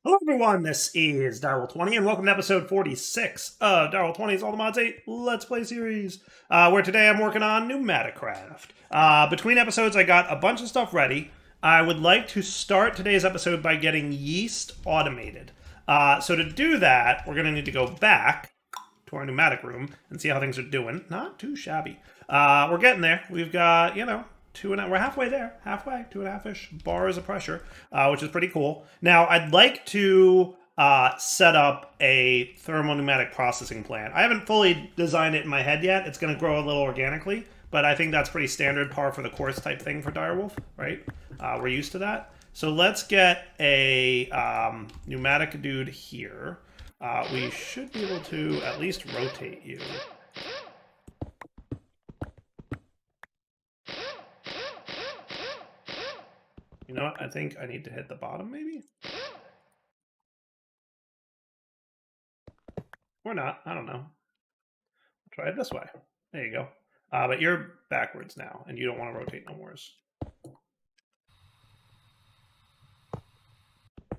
Hello everyone, this is Darryl20 and welcome to episode 46 of Darryl20's All the Mods 8 Let's Play series, where today I'm working on pneumatic craft. Between episodes I got a bunch of stuff ready. I would like to start today's episode by getting yeast automated. So to do that, we're going to need to go back to our pneumatic room and see how things are doing. Not too shabby. We're getting there. We've got, we're halfway there. Halfway, 2.5-ish bars of pressure, which is pretty cool. Now, I'd like to set up a thermopneumatic processing plant. I haven't fully designed it in my head yet. It's going to grow a little organically, but I think that's pretty standard par for the course type thing for Direwolf, right? We're used to that. So let's get a pneumatic dude here. We should be able to at least rotate you. You know what? I think I need to hit the bottom, maybe? Or not. I don't know. I'll try it this way. There you go. But you're backwards now, and you don't want to rotate no more.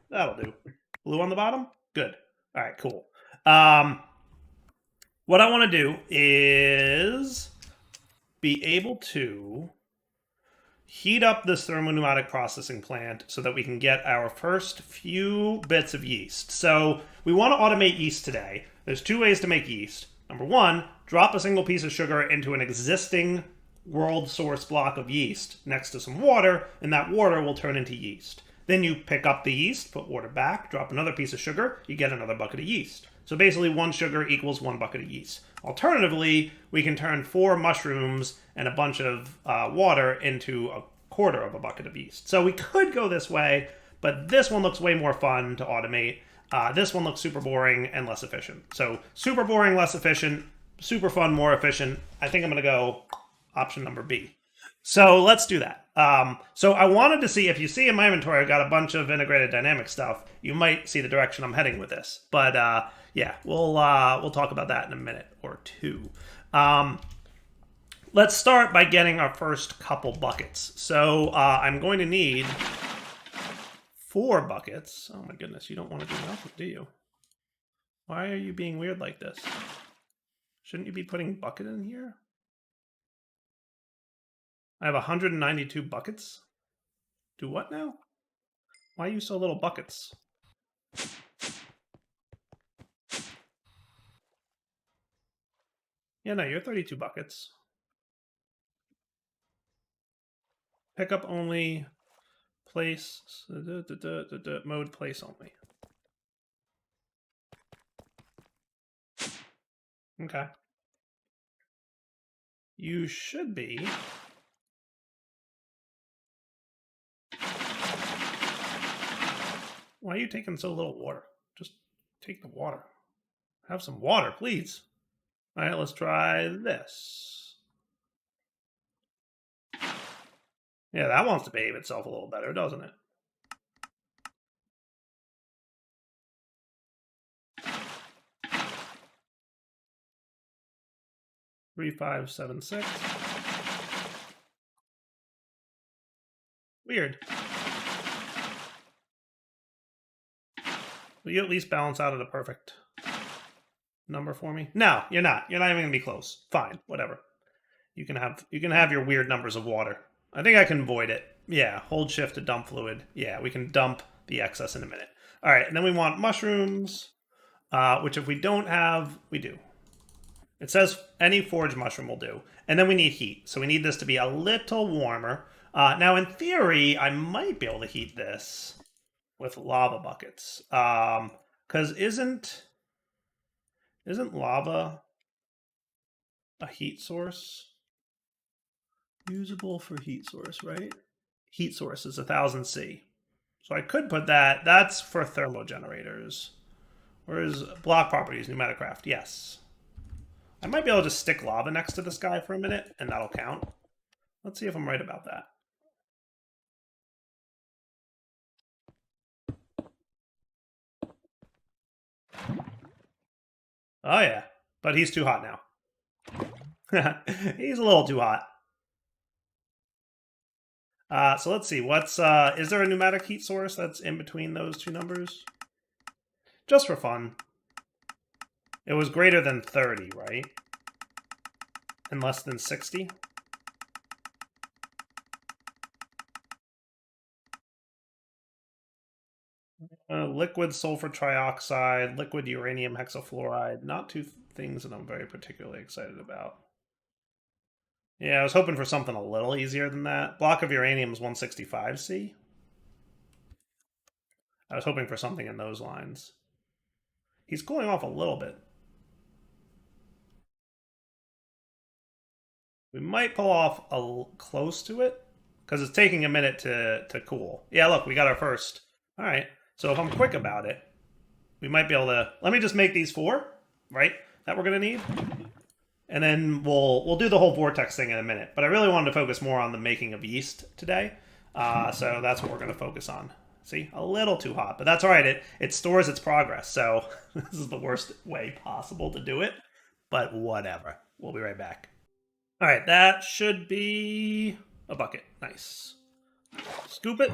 That'll do. Blue on the bottom? Good. All right, cool. What I want to do is be able to heat up this thermopneumatic processing plant so that we can get our first few bits of yeast. So we want to automate yeast today. There's two ways to make yeast. Number one, drop a single piece of sugar into an existing world source block of yeast next to some water, and that water will turn into yeast. Then you pick up the yeast, put water back, drop another piece of sugar, you get another bucket of yeast. So basically 1 sugar equals 1 bucket of yeast. Alternatively, we can turn 4 mushrooms and a bunch of water into a quarter of a bucket of yeast. So we could go this way, but this one looks way more fun to automate. This one looks super boring and less efficient. So super boring, less efficient, super fun, more efficient. I think I'm going to go option number B. So let's do that. So I wanted to see, if you see in my inventory, I've got a bunch of integrated dynamic stuff. You might see the direction I'm heading with this. But yeah, we'll talk about that in a minute or two. Let's start by getting our first couple buckets. So I'm going to need 4 buckets. Oh my goodness, you don't want to do nothing, do you? Why are you being weird like this? Shouldn't you be putting bucket in here? I have 192 buckets. Do what now? Why are you so little buckets? Yeah, no, you're 32 buckets. Pick up only, place, mode place only. Okay. You should be. Why are you taking so little water? Just take the water. Have some water, please. All right, let's try this. Yeah, that wants to behave itself a little better, doesn't it? Three, 5, 7, 6. Weird. Will you at least balance out at a perfect number for me? No, you're not. You're not even gonna be close. Fine, whatever. You can have your weird numbers of water. I think I can void it. Yeah, hold shift to dump fluid. Yeah, we can dump the excess in a minute. All right, and then we want mushrooms, which if we don't have, we do. It says any forage mushroom will do. And then we need heat. So we need this to be a little warmer. Now, in theory, I might be able to heat this with lava buckets. Because isn't lava a heat source? Usable for heat source, right? Heat source is 1000 C. So I could put that. That's for thermal generators. Whereas block properties, pneumatic craft, yes. I might be able to just stick lava next to this guy for a minute, and that'll count. Let's see if I'm right about that. Oh yeah, but he's too hot now. He's a little too hot. So let's see, what's, is there a pneumatic heat source that's in between those two numbers? Just for fun. It was greater than 30, right? And less than 60? Liquid sulfur trioxide, liquid uranium hexafluoride. Not two things that I'm very particularly excited about. Yeah, I was hoping for something a little easier than that. Block of uranium is 165C. I was hoping for something in those lines. He's cooling off a little bit. We might pull off close to it because it's taking a minute to cool. Yeah, look, we got our first. All right. So if I'm quick about it, we might be able to. Let me just make these 4, right? That we're gonna need, and then we'll do the whole vortex thing in a minute. But I really wanted to focus more on the making of yeast today, so that's what we're gonna focus on. See, a little too hot, but that's all right. It stores its progress, so this is the worst way possible to do it. But whatever. We'll be right back. All right, that should be a bucket. Nice. Scoop it.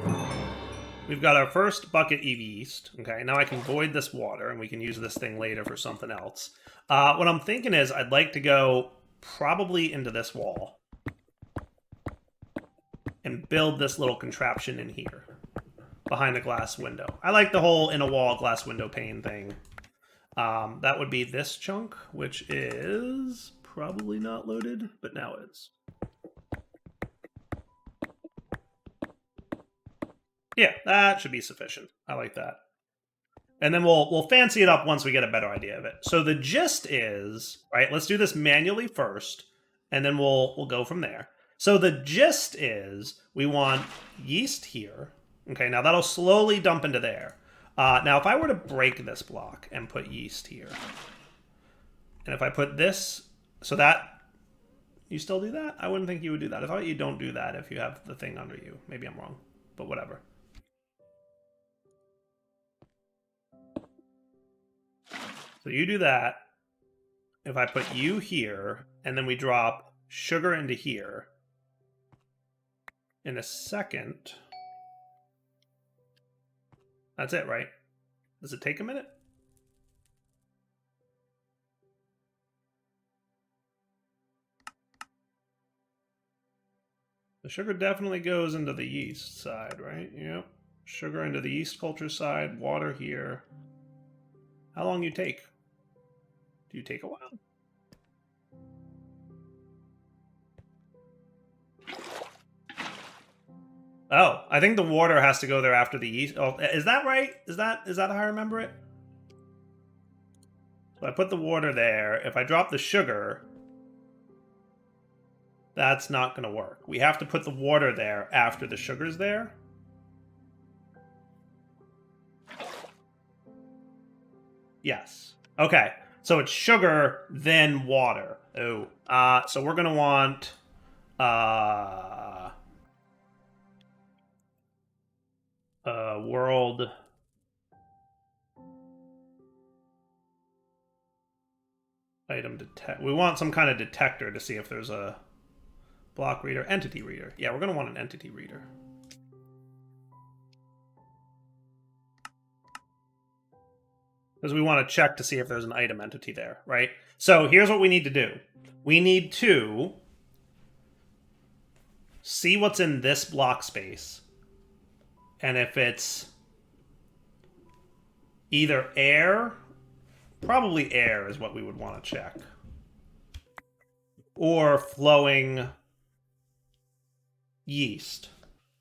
We've got our first bucket of yeast. Okay, now I can void this water, and we can use this thing later for something else. What I'm thinking is I'd like to go probably into this wall and build this little contraption in here behind a glass window. I like the whole in a wall glass window pane thing. That would be this chunk, which is probably not loaded, but now it is. Yeah, that should be sufficient. I like that. And then we'll fancy it up once we get a better idea of it. So the gist is, right, let's do this manually first, and then we'll go from there. So the gist is we want yeast here. Okay, now that'll slowly dump into there. Now if I were to break this block and put yeast here, and if I put this, so that, you still do that? I wouldn't think you would do that. I thought you don't do that if you have the thing under you. Maybe I'm wrong, but whatever. So you do that. If I put you here, and then we drop sugar into here, in a second, that's it, right? Does it take a minute? The sugar definitely goes into the yeast side, right? Yep. Sugar into the yeast culture side, water here. How long you take? Do you take a while? Oh, I think the water has to go there after the yeast. Oh, is that right? Is that how I remember it? So I put the water there. If I drop the sugar, that's not going to work. We have to put the water there after the sugar's there. Yes. Okay. So it's sugar, then water. Oh. So we're going to want... world... item detect. We want some kind of detector to see if there's a block reader, entity reader. Yeah, we're going to want an entity reader. Because we want to check to see if there's an item entity there, right? So here's what we need to do. We need to see what's in this block space. And if it's either air, probably air is what we would want to check, or flowing yeast.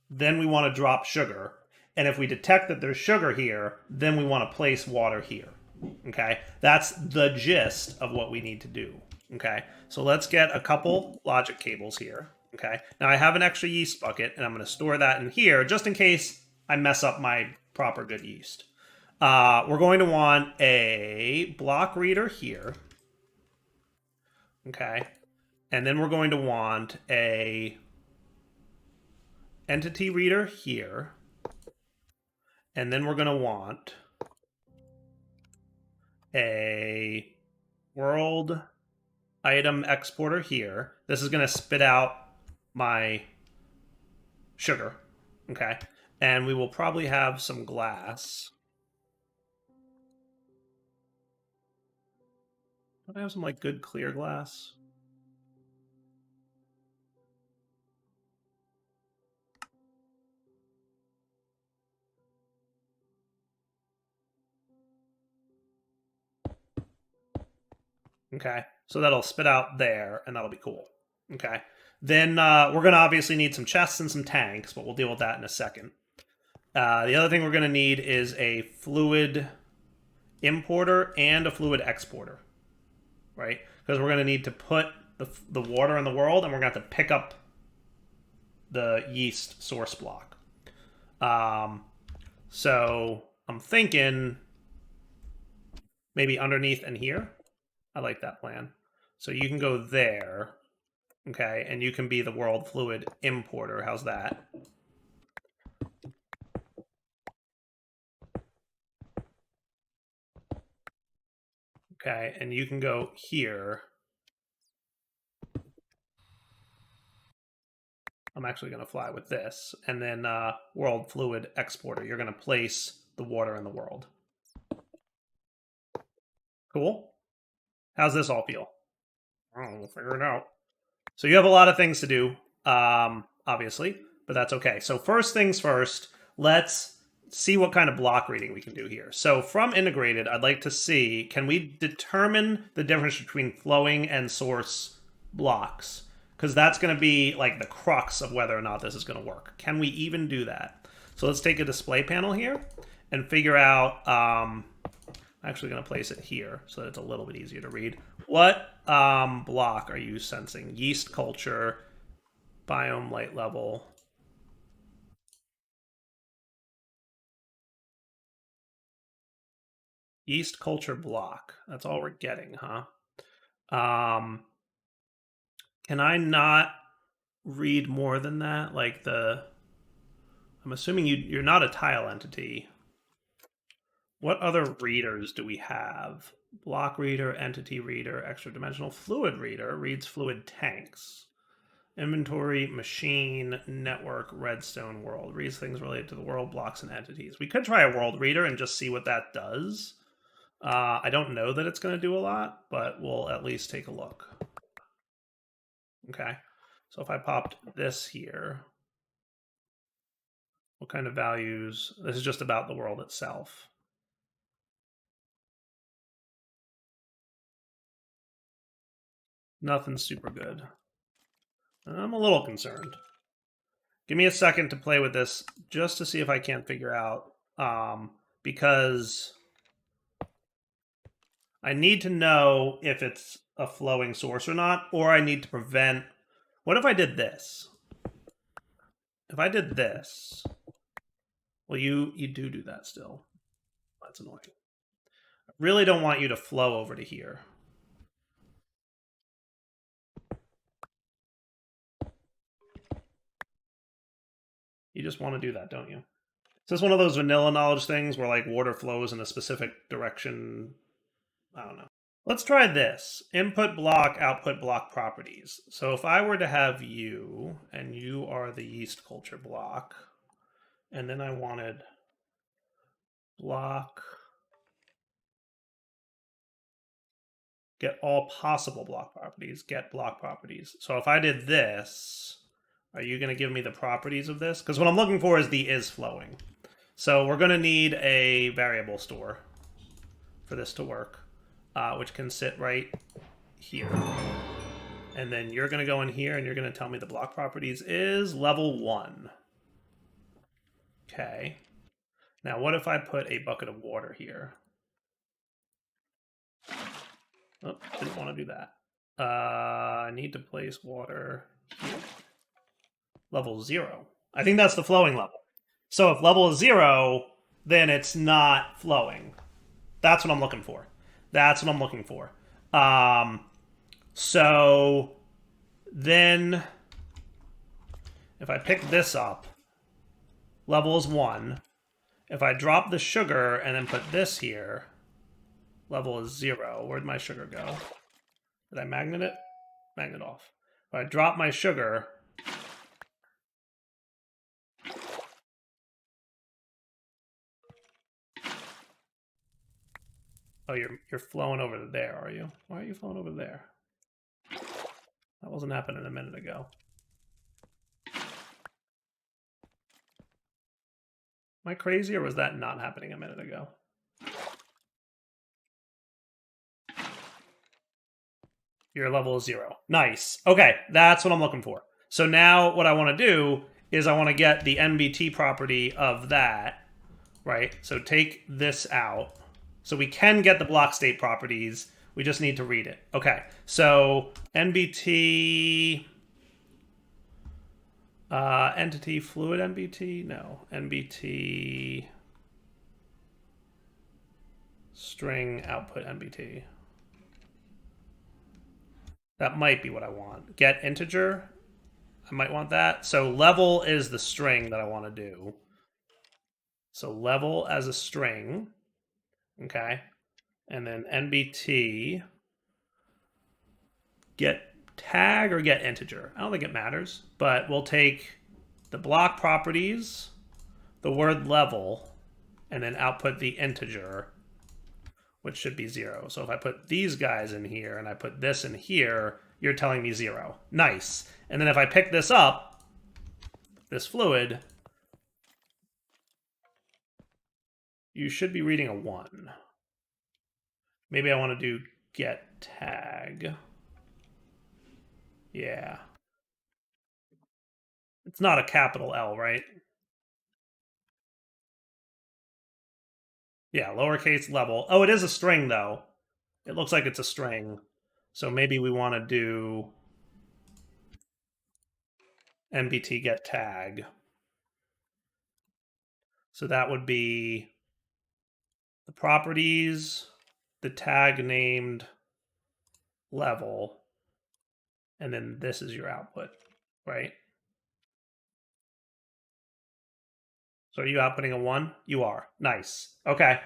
Then we want to drop sugar. And if we detect that there's sugar here, then we want to place water here. Okay? That's the gist of what we need to do. Okay? So let's get a couple logic cables here. Okay? Now I have an extra yeast bucket, and I'm going to store that in here just in case I mess up my proper good yeast. We're going to want a block reader here. Okay? And then we're going to want a entity reader here. And then we're going to want a world item exporter here. This is going to spit out my sugar. Okay. And we will probably have some glass. Don't I have some like good clear glass? Okay, so that'll spit out there, and that'll be cool. Okay, then we're gonna obviously need some chests and some tanks, but we'll deal with that in a second. The other thing we're gonna need is a fluid importer and a fluid exporter, right? Because we're gonna need to put the water in the world, and we're gonna have to pick up the yeast source block. So I'm thinking maybe underneath and here. I like that plan. So you can go there, okay, and you can be the world fluid importer. How's that? Okay, and you can go here. I'm actually going to fly with this. And then world fluid exporter. You're going to place the water in the world. Cool. How's this all feel? Oh, we'll figure it out. So you have a lot of things to do, obviously, but that's okay. So first things first, let's see what kind of block reading we can do here. So from integrated, I'd like to see, can we determine the difference between flowing and source blocks? Because that's going to be like the crux of whether or not this is going to work. Can we even do that? So let's take a display panel here and figure out, I'm actually going to place it here so that it's a little bit easier to read. What block are you sensing? Yeast culture, biome light level. Yeast culture block. That's all we're getting, huh? Can I not read more than that? Like I'm assuming you're not a tile entity. What other readers do we have? Block reader, entity reader, extra dimensional fluid reader reads fluid tanks. Inventory, machine, network, redstone, world. Reads things related to the world, blocks, and entities. We could try a world reader and just see what that does. I don't know that it's going to do a lot, but we'll at least take a look. Okay. So if I popped this here, what kind of values? This is just about the world itself. Nothing super good. I'm a little concerned. Give me a second to play with this just to see if I can't figure out, because I need to know if it's a flowing source or not, or I need to prevent. What if I did this? If I did this, well, you do that still. That's annoying. I really don't want you to flow over to here. You just want to do that, don't you? Is this one of those vanilla knowledge things where like water flows in a specific direction? I don't know. Let's try this. Input block, output block properties. So if I were to have you, and you are the yeast culture block, and then I wanted block, get all possible block properties, get block properties. So if I did this, are you going to give me the properties of this? Because what I'm looking for is the is flowing. So we're going to need a variable store for this to work, which can sit right here. And then you're going to go in here and you're going to tell me the block properties is level 1. Okay. Now what if I put a bucket of water here? Oh, didn't want to do that. I need to place water here. Level 0. I think that's the flowing level. So if level is 0, then it's not flowing. That's what I'm looking for. That's what I'm looking for. So then if I pick this up, level is 1. If I drop the sugar and then put this here, level is 0. Where'd my sugar go? Did I magnet it? Magnet off. If I drop my sugar, Oh, you're flowing over there, are you? Why are you flowing over there? That wasn't happening a minute ago. Am I crazy, or was that not happening a minute ago? Your level is 0. Nice. Okay, that's what I'm looking for. So now what I want to do is I want to get the NBT property of that, right? So take this out. So we can get the block state properties. We just need to read it. Okay, so NBT... entity fluid NBT? No. NBT string output NBT. That might be what I want. Get integer. I might want that. So level is the string that I want to do. So level as a string. Okay. And then NBT get tag or get integer. I don't think it matters, but we'll take the block properties, the word level, and then output the integer, which should be 0. So if I put these guys in here and I put this in here, you're telling me 0. Nice. And then if I pick this up, this fluid, you should be reading a 1. Maybe I want to do get tag. Yeah. It's not a capital L, right? Yeah, lowercase level. Oh, it is a string, though. It looks like it's a string. So maybe we want to do nbt get tag. So that would be the properties, the tag named level, and then this is your output, right? So are you outputting a 1? You are. Nice. Okay.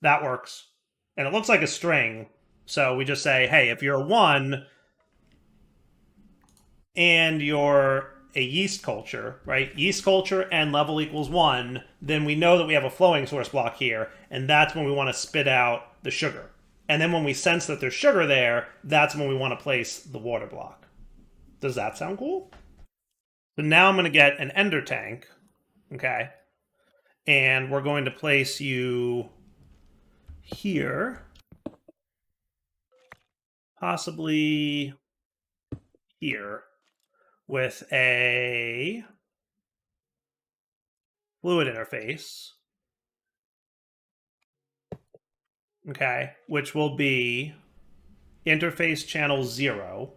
That works. And it looks like a string. So we just say, hey, if you're a 1 and you're a yeast culture, right? Yeast culture and level equals 1, then we know that we have a flowing source block here, and that's when we want to spit out the sugar. And then when we sense that there's sugar there, that's when we want to place the water block. Does that sound cool? So now I'm going to get an ender tank, okay? And we're going to place you here, possibly here, with a fluid interface, okay, which will be interface channel 0,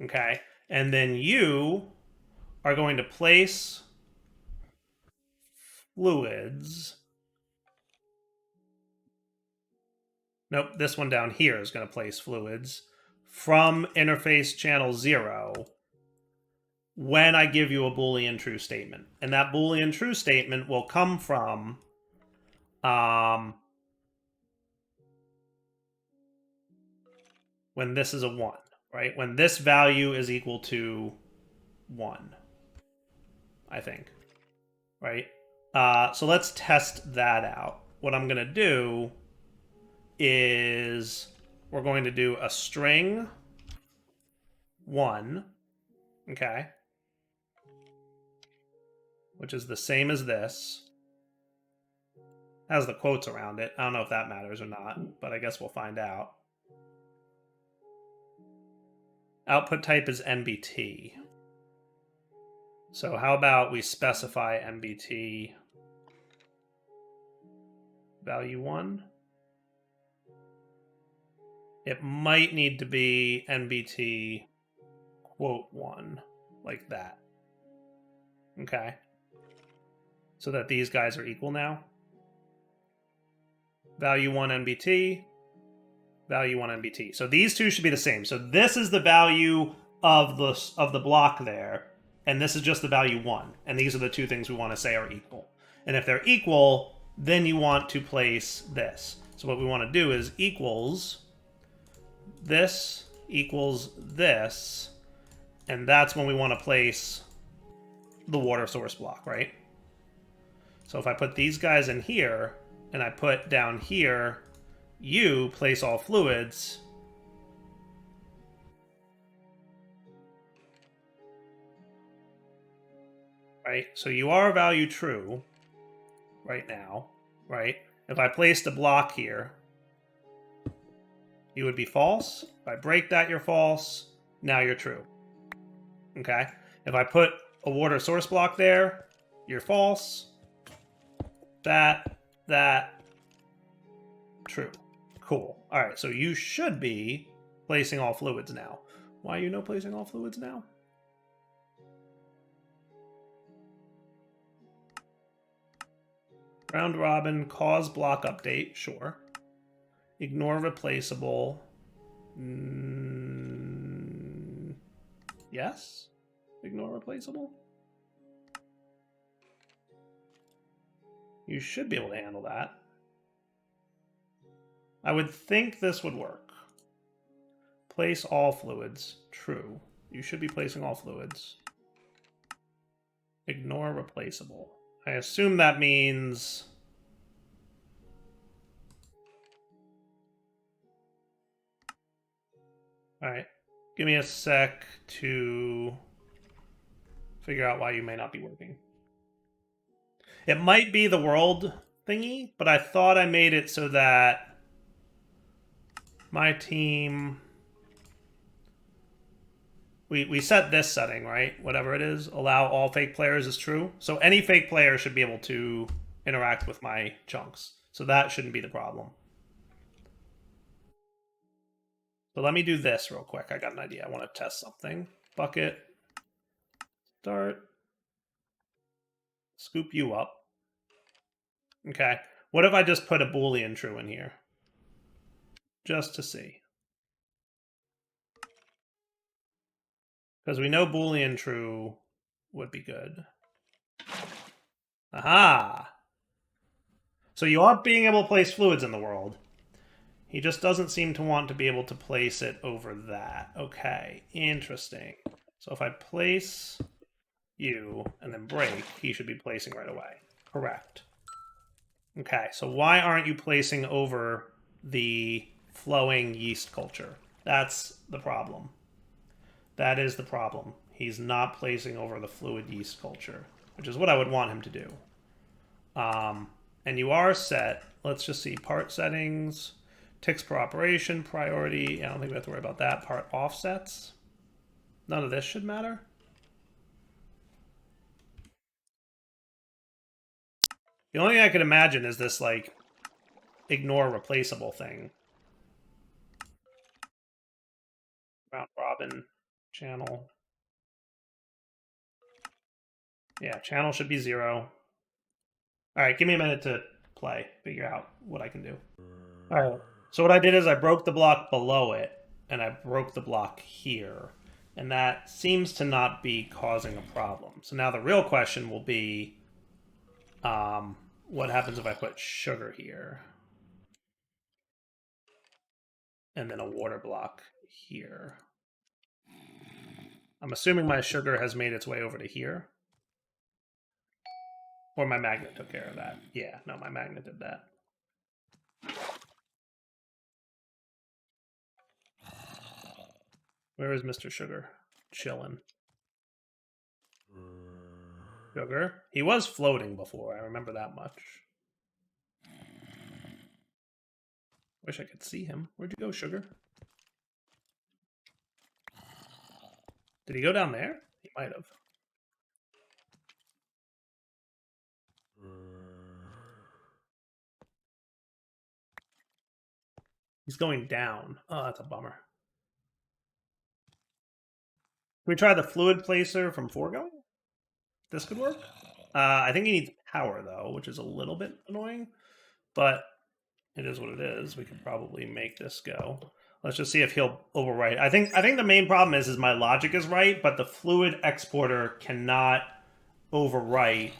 okay, and then you are going to place fluids. Nope, this one down here is going to place fluids from interface channel 0 when I give you a Boolean true statement. And that Boolean true statement will come from when this is a 1, right? When this value is equal to 1, I think, right? So let's test that out. What I'm going to do is we're going to do a string 1, okay, which is the same as this. Has the quotes around it. I don't know if that matters or not, but I guess we'll find out. Output type is NBT. So how about we specify NBT value 1? It might need to be NBT quote 1, like that. Okay. So that these guys are equal now. Value 1 NBT, value 1 NBT. So these two should be the same. So this is the value of the block there, and this is just the value 1. And these are the two things we want to say are equal. And if they're equal, then you want to place this. So what we want to do is equals this equals this, and that's when we want to place the water source block, right? So if I put these guys in here, and I put down here you place all fluids. Right? So you are value true right now, right? If I placed a block here, you would be false. If I break that, you're false. Now you're true. Okay? If I put a water source block there, you're false. That, true. Cool. All right, so you should be placing all fluids now. Why are you no placing all fluids now? Round robin, cause block update, sure. Ignore replaceable. Yes? Ignore replaceable? You should be able to handle that. I would think this would work. Place all fluids. True. You should be placing all fluids. Ignore replaceable. I assume that means... Alright. Give me a sec to figure out why you may not be working. It might be the world thingy, but I thought I made it so that my team... We set this setting, right? Whatever it is. Allow all fake players is true. So any fake player should be able to interact with my chunks. So that shouldn't be the problem. So let me do this real quick. I got an idea. I want to test something. Bucket. Start. Scoop you up. Okay. What if I just put a Boolean true in here? Just to see. Because we know Boolean true would be good. Aha! So you are being able to place fluids in the world. He just doesn't seem to want to be able to place it over that. Okay, interesting. So if I place you and then break, he should be placing right away. Correct. Okay, so why aren't you placing over the flowing yeast culture? That's the problem. That is the problem. He's not placing over the fluid yeast culture, which is what I would want him to do. And you are set. Let's just see. Part settings, ticks per operation, priority. I don't think we have to worry about that. Part offsets. None of this should matter. The only thing I could imagine is this, like, ignore replaceable thing. Round robin channel. Yeah, channel should be 0. All right, give me a minute to play, figure out what I can do. All right, so what I did is I broke the block below it, and I broke the block here. And that seems to not be causing a problem. So now the real question will be, what happens if I put sugar here? And then a water block here. I'm assuming my sugar has made its way over to here. Or my magnet took care of that. Yeah, no, my magnet did that. Where is Mr. Sugar? Chilling. Sugar? He was floating before, I remember that much. Wish I could see him. Where'd you go, Sugar? Did he go down there? He might have. He's going down. Oh, that's a bummer. Can we try the fluid placer from foregoing? This could work. I think he needs power, though, which is a little bit annoying. But it is what it is. We could probably make this go. Let's just see if he'll overwrite. I think the main problem is my logic is right, but the fluid exporter cannot overwrite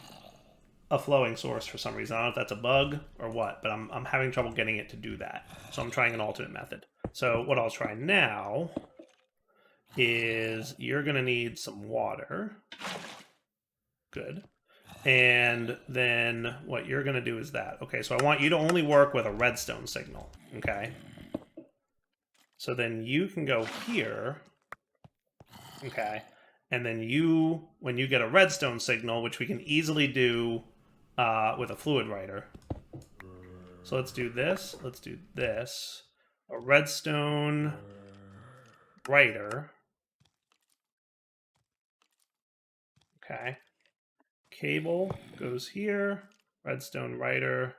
a flowing source for some reason. I don't know if that's a bug or what, but I'm having trouble getting it to do that. So I'm trying an alternate method. So what I'll try now is you're going to need some water. Good. And then what you're going to do is that. Okay, so I want you to only work with a redstone signal. Okay. So then you can go here. Okay. And then you, when you get a redstone signal, which we can easily do with a fluid writer. So let's do this. Let's do this. A redstone writer. Okay. Cable goes here. Redstone writer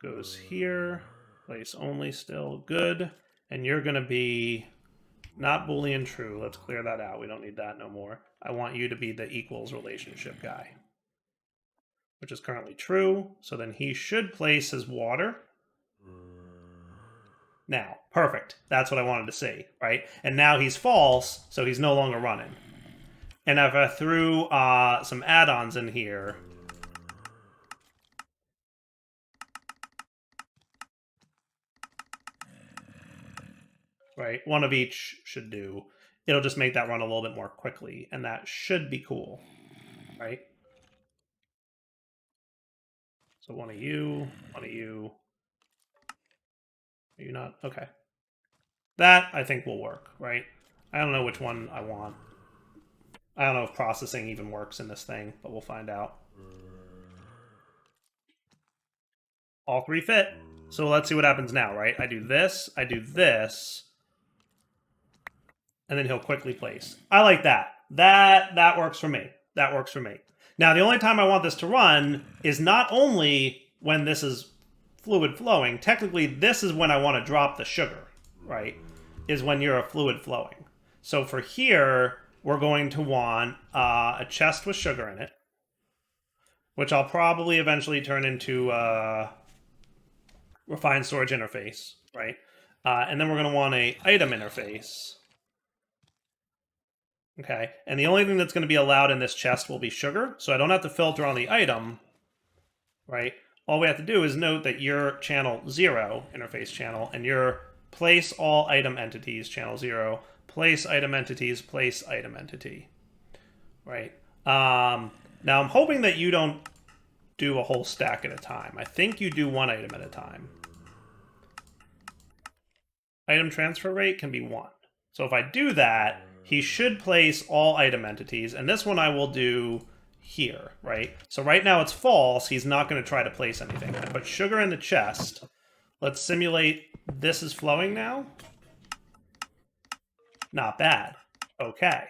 goes here. Place only still. Good. And you're going to be not Boolean true. Let's clear that out. We don't need that no more. I want you to be the equals relationship guy, which is currently true. So then he should place his water. Now, perfect. That's what I wanted to see, right? And now he's false, so he's no longer running. And if I threw some add-ons in here, right, one of each should do. It'll just make that run a little bit more quickly, and that should be cool, right? So one of you, one of you. Are you not? Okay. That, I think, will work, right? I don't know which one I want. I don't know if processing even works in this thing, but we'll find out. All three fit. So let's see what happens now, right? I do this, and then he'll quickly place. I like that. That works for me. That works for me. Now, the only time I want this to run is not only when this is fluid flowing. Technically, this is when I want to drop the sugar, right? Is when you're a fluid flowing. So for here, we're going to want a chest with sugar in it, which I'll probably eventually turn into a refined storage interface, right? And then we're going to want a item interface. Okay, and the only thing that's going to be allowed in this chest will be sugar, so I don't have to filter on the item, right? All we have to do is note that your channel 0, interface channel, and your place all item entities, channel 0, place item entities, place item entity, right? Now I'm hoping that you don't do a whole stack at a time. I think you do one item at a time. Item transfer rate can be 1. So if I do that, he should place all item entities, and this one I will do here, right? So right now it's false. He's not going to try to place anything. I put sugar in the chest. Let's simulate this is flowing now. Not bad. Okay.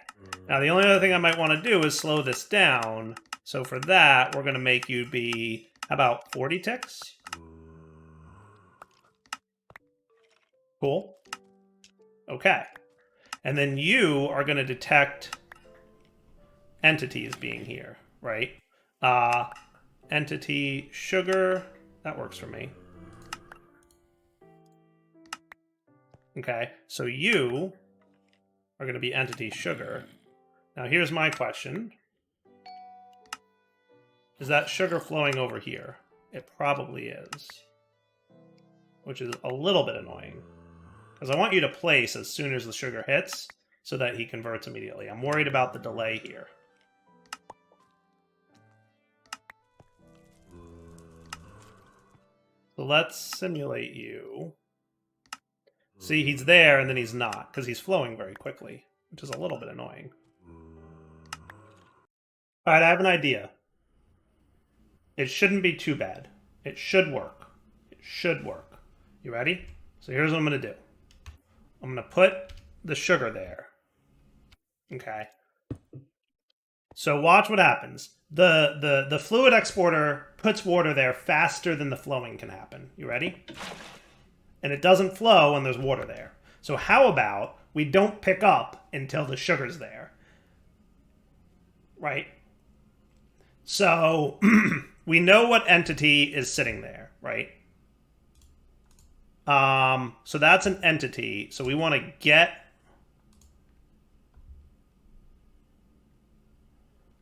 Now the only other thing I might want to do is slow this down. So for that, we're going to make you be about 40 ticks. Cool. Okay. And then you are going to detect entities being here, right? Entity sugar. That works for me. Okay, so you are going to be entity sugar. Now here's my question. Is that sugar flowing over here? It probably is. Which is a little bit annoying. Because I want you to place as soon as the sugar hits so that he converts immediately. I'm worried about the delay here. So let's simulate you. See, he's there and then he's not because he's flowing very quickly, which is a little bit annoying. All right, I have an idea. It shouldn't be too bad. It should work. It should work. You ready? So here's what I'm going to do. I'm going to put the sugar there. Okay. So watch what happens. The fluid exporter puts water there faster than the flowing can happen. You ready? And it doesn't flow when there's water there. So how about we don't pick up until the sugar's there? Right? So we know what entity is sitting there, right? So that's an entity. So we want to get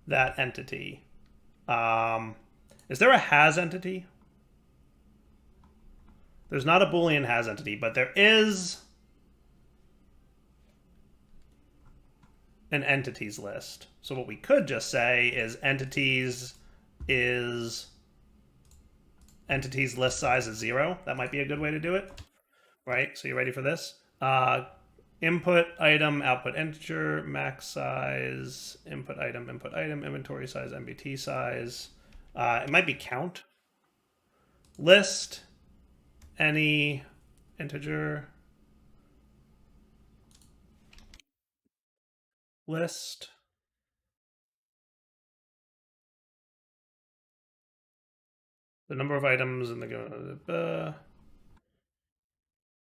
that entity. Is there a has entity? There's not a Boolean has entity, but there is an entities list. So what we could just say is entities list size is 0. That might be a good way to do it, right? So you ready for this? Input item, output integer, max size, input item, inventory size, MBT size. It might be count. List, any integer, list. The number of items in the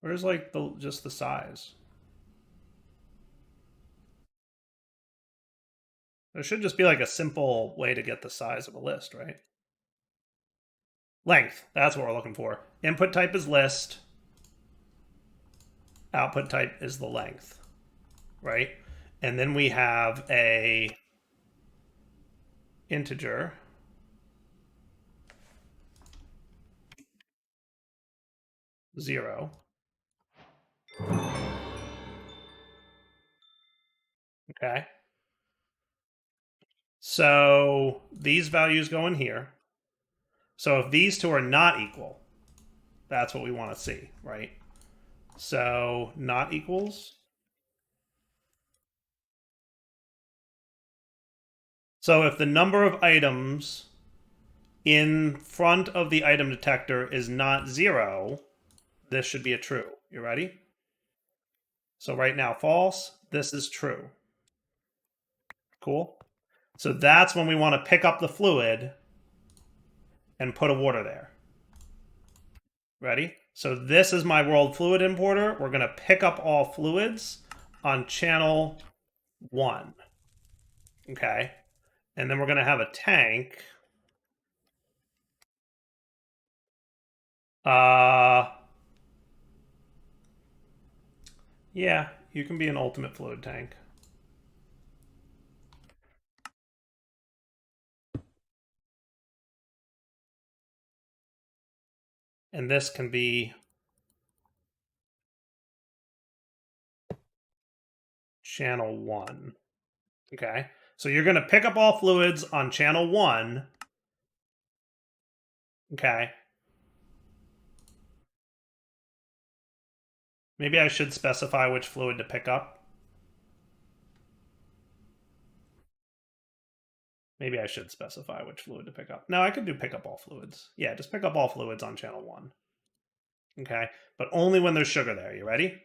where's like just the size? There should just be like a simple way to get the size of a list, right? Length, that's what we're looking for. Input type is list. Output type is the length, right? And then we have a integer. Zero. Okay. So these values go in here. So if these two are not equal, that's what we want to see, right? So not equals. So if the number of items in front of the item detector is not 0, this should be a true. You ready? So right now, false. This is true. Cool. So that's when we want to pick up the fluid and put a water there. Ready? So this is my world fluid importer. We're going to pick up all fluids on channel 1. Okay. And then we're going to have a tank. Yeah, you can be an ultimate fluid tank. And this can be channel 1. Okay. So you're going to pick up all fluids on channel 1. Okay. Maybe I should specify which fluid to pick up. Maybe I should specify which fluid to pick up. No, I could do pick up all fluids. Yeah, just pick up all fluids on channel 1. Okay, but only when there's sugar there. You ready?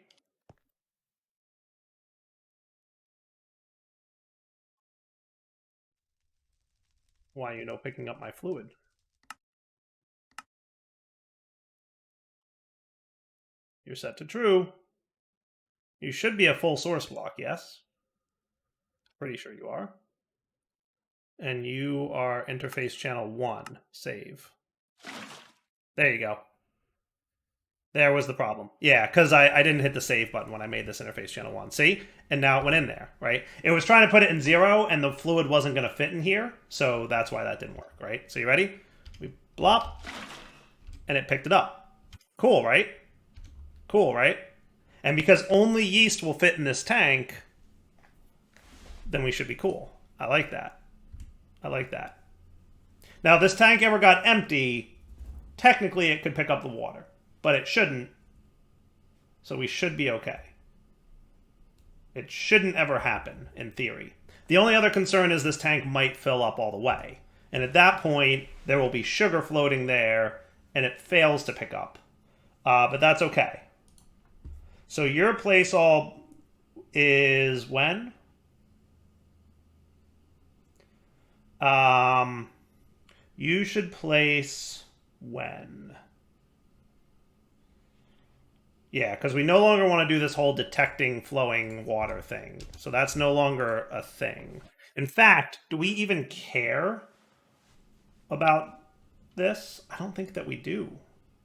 Why, picking up my fluid. You're set to true. You should be a full source block, yes? Pretty sure you are. And you are interface channel 1. Save. There you go. There was the problem. Yeah, because I didn't hit the save button when I made this interface channel 1. See? And now it went in there, right? It was trying to put it in 0, and the fluid wasn't going to fit in here, so that's why that didn't work, right? So you ready? We blop, and it picked it up. Cool, right? Cool, right? And because only yeast will fit in this tank, then we should be cool. I like that. I like that. Now, if this tank ever got empty, technically it could pick up the water, but it shouldn't, so we should be okay. It shouldn't ever happen, in theory. The only other concern is this tank might fill up all the way, and at that point, there will be sugar floating there, and it fails to pick up. But that's okay. So your place all is when? You should place when. Yeah, because we no longer want to do this whole detecting flowing water thing. So that's no longer a thing. In fact, do we even care about this? I don't think that we do,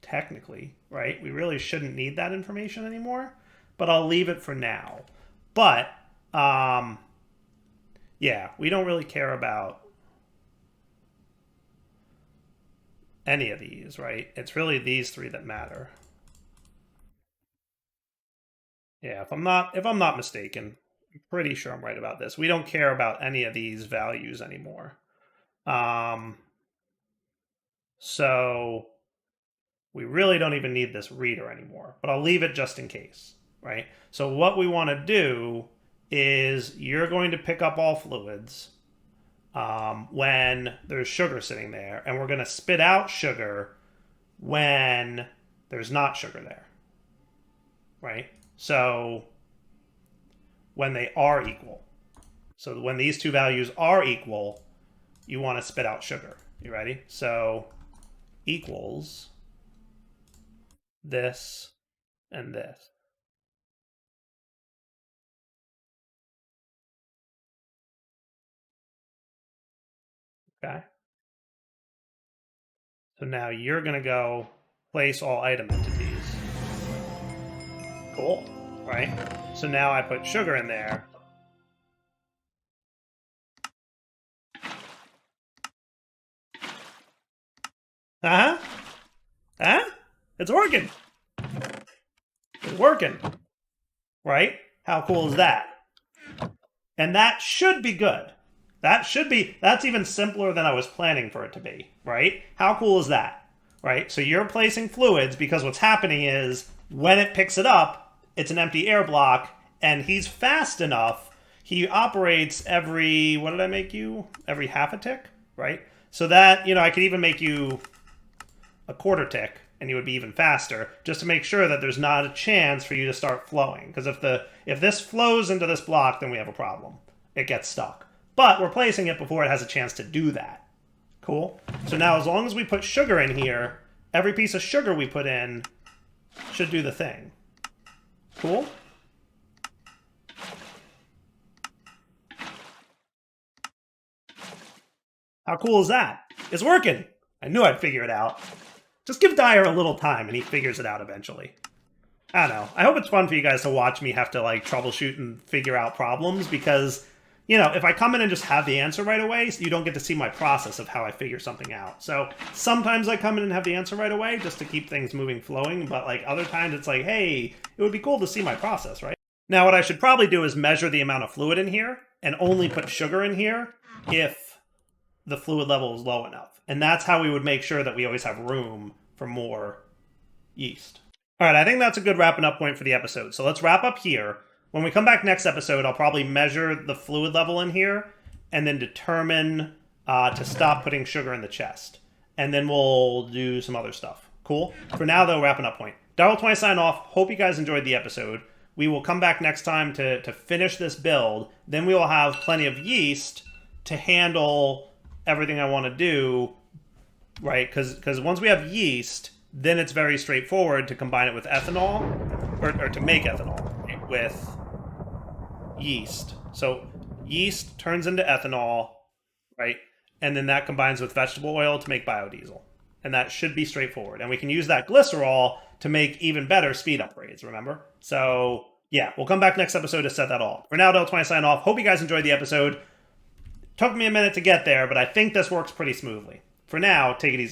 technically, right? We really shouldn't need that information anymore, but I'll leave it for now. But, yeah, we don't really care about any of these, right? It's really these 3 that matter. Yeah, if I'm not mistaken, pretty sure I'm right about this. We don't care about any of these values anymore. So we really don't even need this reader anymore, but I'll leave it just in case, right? So what we want to do is you're going to pick up all fluids when there's sugar sitting there, and we're going to spit out sugar when there's not sugar there, right? So when they are equal. So when these two values are equal, you want to spit out sugar. You ready? So equals this and this. Okay. So now you're going to go place all item entities. Cool. Right? So now I put sugar in there. Uh-huh. Huh? It's working. It's working. Right? How cool is that? And that should be good. That's even simpler than I was planning for it to be, right? How cool is that? Right? So you're placing fluids because what's happening is when it picks it up, it's an empty air block, and he's fast enough. He operates every, what did I make you? Every half a tick, right? So that, I could even make you a quarter tick, and you would be even faster, just to make sure that there's not a chance for you to start flowing. Because if this flows into this block, then we have a problem. It gets stuck. But we're placing it before it has a chance to do that. Cool? So now as long as we put sugar in here, every piece of sugar we put in should do the thing. Cool? How cool is that? It's working! I knew I'd figure it out. Just give Dyer a little time and he figures it out eventually. I don't know. I hope it's fun for you guys to watch me have to troubleshoot and figure out problems because, if I come in and just have the answer right away, you don't get to see my process of how I figure something out. So sometimes I come in and have the answer right away just to keep things moving, flowing, but other times it's hey, it would be cool to see my process, right? Now what I should probably do is measure the amount of fluid in here and only put sugar in here if the fluid level is low enough. And that's how we would make sure that we always have room for more yeast. All right, I think that's a good wrapping up point for the episode. So let's wrap up here. When we come back next episode, I'll probably measure the fluid level in here and then determine to stop putting sugar in the chest. And then we'll do some other stuff. Cool? For now, though, wrapping up point. Darryl20 sign off. Hope you guys enjoyed the episode. We will come back next time to finish this build. Then we will have plenty of yeast to handle everything I want to do, right? Because once we have yeast, then it's very straightforward to combine it with ethanol, or to make ethanol with yeast. So yeast turns into ethanol, right? And then that combines with vegetable oil to make biodiesel. And that should be straightforward. And we can use that glycerol to make even better speed upgrades, remember? So, yeah, we'll come back next episode to set that all. For now, Darryl20 sign off. Hope you guys enjoyed the episode. Took me a minute to get there, but I think this works pretty smoothly. For now, take it easy.